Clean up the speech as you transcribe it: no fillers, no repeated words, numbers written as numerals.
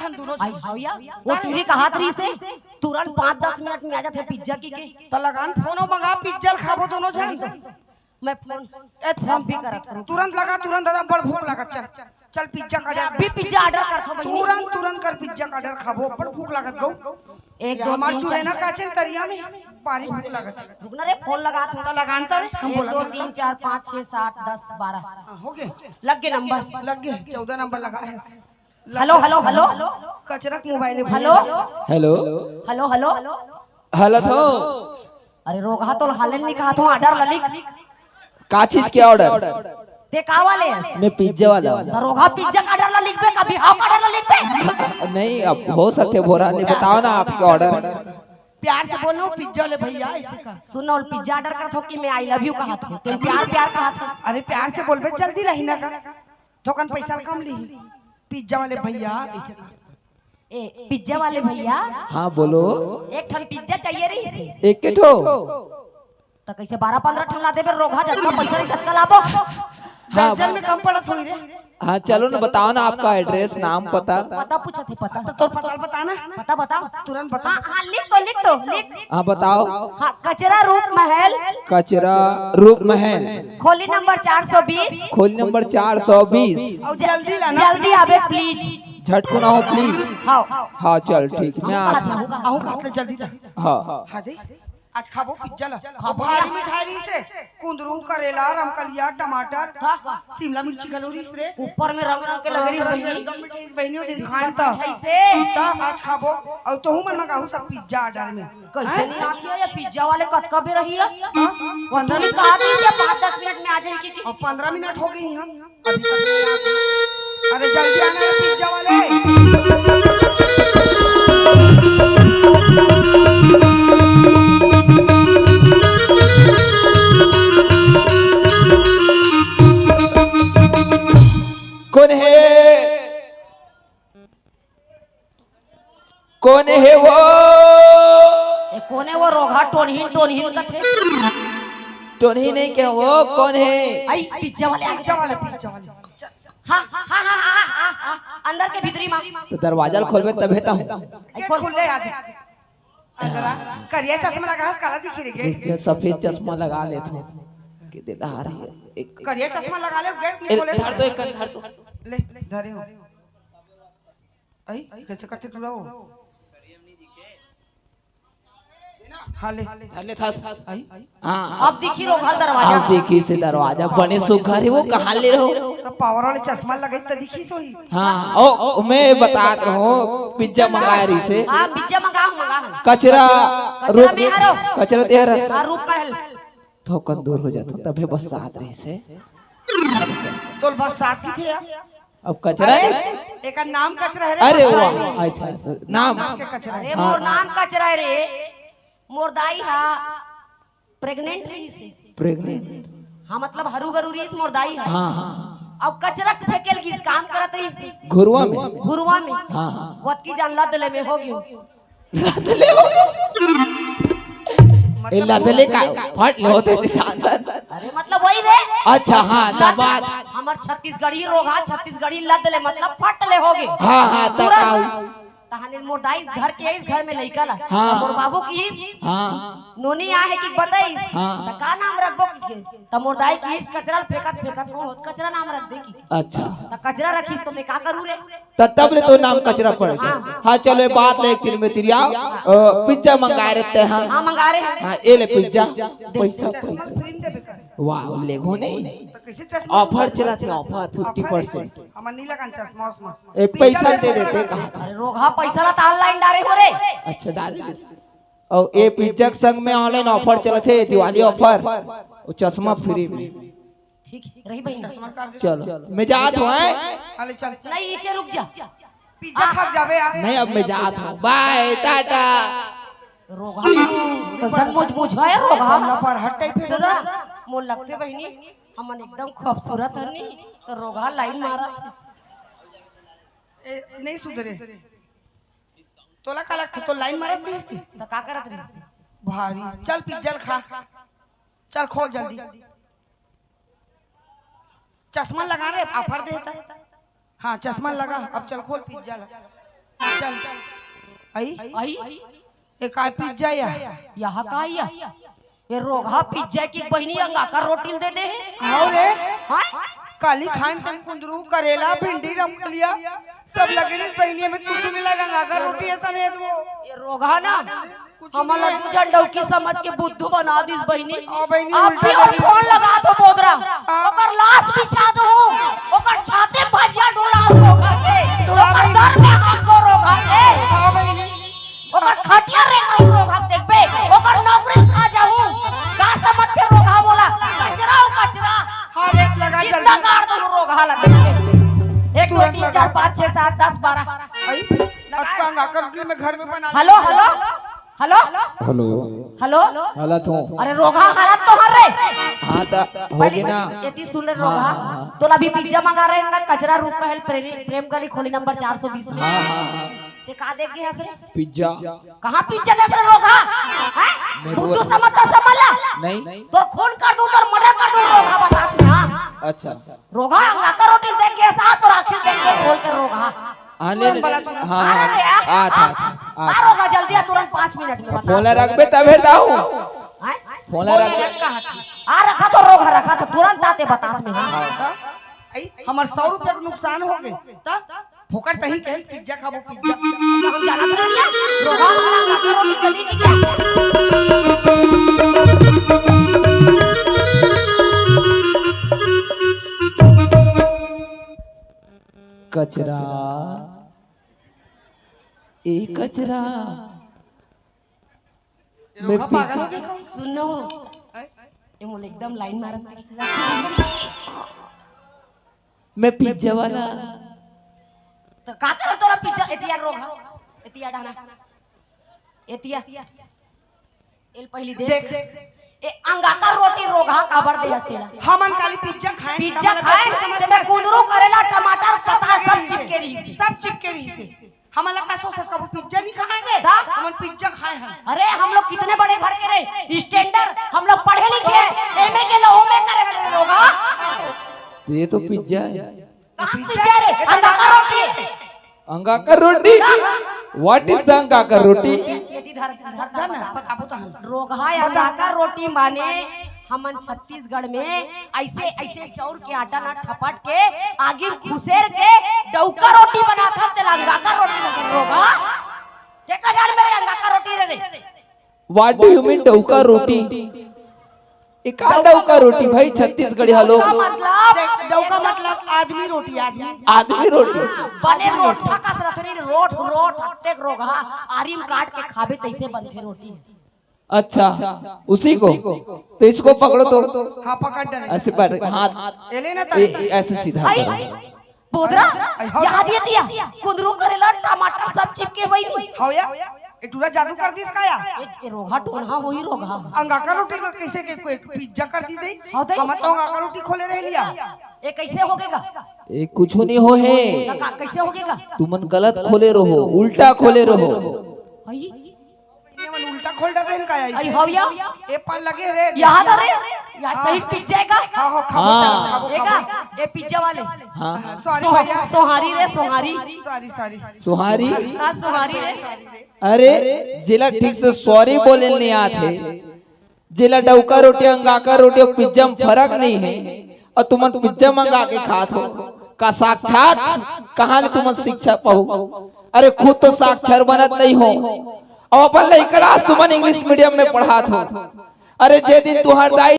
थन दोनों आई भैया वो तुरी कहा तरी से तुरंत 5-10 मिनट में आ जाते पिज्जा की के तो लगान फोन मंगा पिज्जा खाबो दोनों जन मैं फोन फोन भी करत करूं तुरंत लगा तुरंत दादा बड़ भूख लागत चल चल पिज्जा का ऑर्डर भी पिज्जा ऑर्डर करथो भई तुरंत तुरंत कर पिज्जा का ऑर्डर खाबो बड़ भूख लागत गौ एक दो हमार तीन चूरे ना काचन तरिया में पानी भूख लागत रुकना रे फोन लगा तो लगान तर हम 1 बोला 2 3 4 5 6 7 10 12 हो गए लग गए नंबर लग गए 14 नंबर लगा है हेलो हेलो हेलो कचरा mobile hello hello hello hello hello थो अरे रोगा तो हाले नहीं कहा था ऑर्डर ललिक का चीज के ऑर्डर ते का वाले है मैं पिज्जा वाला तो रोगा पिज्जा का ऑर्डर लिख पे कभी हाफ ऑर्डर लिख पे नहीं अब हो सकते बोरा नहीं बताओ ना आपके ऑर्डर प्यार से बोलो पिज्जा ले भैया ऐसे का सुनो पिज्जा ऑर्डर कर थो कि मैं आई लव यू कहा था तुम प्यार प्यार कहा था अरे प्यार से बोलबे जल्दी रही ना का थोकन पैसा कम ली पिज्जा वाले भैया ऐसे का ए पिज्जा वाले भैया हाँ बोलो एक ठन पिज्जा चाहिए रही से एक के ठो तो कैसे 12-15 ठन ला देबे रोगा जब पैसा नहीं तत्काल आबो दर्जन में कम पड़त होई रे हाँ चलो ना बताओ ना आपका एड्रेस नाम पता पता पूछा थे पता तो तोर पता बताना पता बताओ तुरंत बता हाँ लिख लिख हाँ बताओ हाँ कचरा रूप महल कचरा रूप महल खोली नंबर 420 खोली नंबर 420 और जल्दी लाना जल्दी आवे प्लीज झटको ना हो प्लीज हाँ हाँ चल ठीक मैं आता हूँ आहू खात जल्दी जा हाँ हाँ दे आज खाबो पिज्जा ला भारी मिठाई से कुंदरू करेला रमकलिया टमाटर शिमला मिर्ची गलोरी रे ऊपर में रंग रंग के लगरी बहनी एकदम मिठाई बहनियों दिन खान ता कैसे आज खाबो और तोहू मन मंगाहू सब पिज्जा ऑर्डर में कैसे नहीं आती है ये पिज्जा वाले कतका भी रही है पंद्रह तुमने कहा थी इसे 5-10 मिनट में आ जाएगी कि और 15 मिनट हो गई हम अभी तक नहीं आते अरे जल्दी आना है पिज्जा वाले कौन है वो कोने वो रोगा टोनहीन का थे टोनी नहीं क्या वो कौन है आई पिज्जा वाले हाँ अंदर के भीतरी मां तो दरवाजा खोलबे तबे तो गेट खुले आज अंदर करिया चश्मा लगा है काला दिखी रे गेट सफेद चश्मा लगा लेते कि दिल आ रही है एक करिया चश्मा लगा ले गेट नहीं खोले धर दो एक धर दो ले धरे हो आई कैसे करते तू रहो हाँ ले धर ले था हाँ अब दिखी रोगा दरवाजा अब देखी से दरवाजा बने सुखा रे वो कहाँ ले रहो तो पावर वाले चश्मा लगाई तो दिखी सोही हाँ ओ मैं बता रहा हूँ पिज्जा मंगाया रही से हाँ पिज्जा मंगा कचरा कचरा में हरो कचरा तेरा हाँ रूप महल थोकन दूर हो जाता तबे बस साथ रही से तो बस साथ ही थे अब कचरा एक नाम कचरा है अरे वाह अच्छा नाम कचरा अरे मोर नाम कचरा रे मोर दाई हा प्रेग्नेंट रही से प्रेग्नेंट हाँ मतलब हरू गरूरी इस मोर दाई है हाँ हाँ अब कचरा फेंकेल किस काम करत रही से घुरवा में गुरुआ में हाँ हाँ वत की जानला दले में हो गयो लदले का फट ले होते अंदर अरे मतलब वही रे अच्छा हाँ तब बात हमर छत्तीसगढ़ी रोगा छत्तीसगढ़ी लदले मतलब फट ले हो गए हाँ हाँ तब तहाने मोर दाई घर के इस घर में लइका ला हाँ। मोर बाबू की इस हाँ नोनी आ है कि बताई हाँ। त का नाम रखबो की त मोर दाई की इस कचरा फेंकत हो कचरा नाम रख दे की अच्छा त कचरा रखिस तो मैं का करू रे तब ले तो नाम कचरा पड़ गया हाँ चलो बात ले एक में तिरिया पिज्जा मंगा रहते हैं हां मंगा रहे हैं हाँ ये ले पिज्जा पैसा चश्मा फ्री में देबे कर वाह लेगो नहीं तो कैसे चश्मा ऑफर चला थे ऑफर 50% हमर नीला कान चश्मा उस्मा एक पैसा दे देते कहा अरे रोगा पैसा ला त ऑनलाइन डारे हो रे अच्छा डाल और ये पिज्जा के संग में ऑनलाइन ऑफर चला थे दिवाली ऑफर वो चश्मा फ्री में ठीक रही भाई चश्मा कर दे चलो मैं जात हूँ अरे चल नहीं नीचे रुक जा पिज्जा खा जाबे यार नहीं अब मैं जात हूँ बाय टाटा रोगा तो सचमुच बुझाए रोगा हमला पर हटै पे सदा मोर लगते बहनी हमन एकदम खूबसूरत हनी तो रोगा लाइन मारा नहीं सुधरे तोला का लगत तो लाइन मारत थी तो का करत रही भारी चल पिज्जा खा चल खो जल्दी चश्मा लगा रे ऑफर देता है हाँ चश्मा लगा अब चल खोल पिज्जा लगा चल आई आई ये काय पिज्जा या यहाँ का आया ये रोगा पिज्जा की बहनी अंगा का रोटी दे दे आओ रे हाँ? काली खान तम कुंदरू करेला भिंडी रमकलिया सब लगे इस बहनी में कुछ नहीं लगा अगर रोटी ऐसा नहीं वो ये रोगा ना हमारा झंडा की समझ के बुद्धू बना दिस बहनी बहनी आप उल्टा भी और फोन लगा तो बोदरा ओकर लाश बिछा दो ओकर छाते भजिया डोला रोगा के ओकर दर में हाथ को रोगा के आओ बहनी ओकर खटिया रे रोगा देखबे ओकर नौकरी खा जाऊं का समझ के रोगा बोला कचरा ओ कचरा हां एक लगा जिंदा जल्दी गाड़ दो रोगा लगा 1 2 3 4 5 6 7 10 12 आई अक्का अंगा में घर में बना hello hello hello hello hello हालत हो अरे रोगा हालत तो हर रे हाँ तो होगी ना एती सुन रे रोगा तो अभी पिज्जा मंगा रहे हैं ना कचरा रूप महल प्रेम गली खोली नंबर 420 में हाँ ते का देख गए हंस रे पिज्जा कहां पिज्जा देख रे रोगा हैं बुद्धू समझता समझला नहीं तो खून कर दूं तो मर्डर कर दूं रोगा बता में हां अच्छा रोगा अंगा का रोटी देख के साथ और आखिर देख के खोल कर रोगा आने हाँ आ रोगा जल्दी आ तुरंत 5 मिनट में बता फोन रख बे तबे दाऊ हैं फोन रख आ रखा तो रोगा रखा तो तुरंत आते बता में हां आई हमार 100 रुपए का नुकसान हो गए त फोकट तही के पिज्जा खाबो पिज्जा हम जाना तो नहीं है रोगा हमारा का रोटी जल्दी नहीं क्या कचरा एक कचरा रोगा पागल हो गए सुनो ये मुझे एकदम लाइन मारत मैं पिज्जा वाला तो का कर तोरा पिज्जा एतिया रोगा एतिया डाना एतिया एल पहली देख ए अंगा का रोटी रोगा काबर दे हस्तेला हमन काली पिज्जा खाए पिज्जा खाए ते में कुंदरू करेला टमाटर सता सब चिपके रही से सब चिपके रही से हमला का सोच का पिज्जा नहीं खाएंगे दा? हमन पिज्जा खाए हैं अरे हम लोग कितने बड़े घर के रहे स्टैंडर्ड हम लोग पढ़े लिखे एमए के लो में करे रोगा ये तो पिज्जा है कहां पिज्जा रे अंगा का रोटी अंगा का रोटी व्हाट इज द अंगा का रोटी यदि धर धर ना बताबो तो हम रोगा अंगा का रोटी माने हमन छत्तीसगढ़ में ऐसे ऐसे चाउर के आटा ना ठपट के आगे खुसेर के डौका रोटी बनाता ते अंगा का रोटी लगे रोगा देखा जान मेरे अंगा का रोटी रे व्हाट डू यू मीन डौका रोटी एक डौका रोटी भाई छत्तीसगढ़ी हलो मतलब डौका मतलब आदमी रोटी आदमी रोटी बने रोटा का सरथनी रोट रोट अत्तेक रोगा आरिम काट के खाबे तैसे बनथे रोटी अच्छा उसी को तो इसको पकड़ो तो हां पकड़ डरे ऐसे पर हाथ एले ना तरी ऐसे सीधा बोदरा याद ये दिया कुंदरू करेला टमाटर सब चिपके वही नहीं होया ए टूरा जादू कर दिस काया ये रोगा टोना होई रोगा अंगा का रोटी को कैसे के कोई पिज्जा कर दी दे हाँ दई। हम तो अंगा का रोटी खोले रह लिया ये कैसे होगेगा एक कुछ नहीं हो है कैसे होगेगा तुमन गलत खोले रहो उल्टा खोले रहो आई ये मन उल्टा खोल डरे काया आई ऐसे होया ए पर लगे रे याद अरे यार सही पिज्जा का हां हो खाबो चल खाबो देखा ये पिज्जा वाले हाँ सॉरी भैया सोहारी रे सोहारी सॉरी सॉरी सुहारी हां सोहारी रे अरे जिला ठीक से सॉरी बोले नहीं आते जिला डौका रोटी अंगा का रोटी और पिज्जा में फर्क नहीं है और तुम पिज्जा मंगा के खात हो का साक्षात कहाँ ले तुम शिक्षा पाओ अरे खुद तो साक्षर बनत नहीं हो और अपन क्लास तुम इंग्लिश मीडियम में पढ़ात हो अरे जे दिन तुहार दाई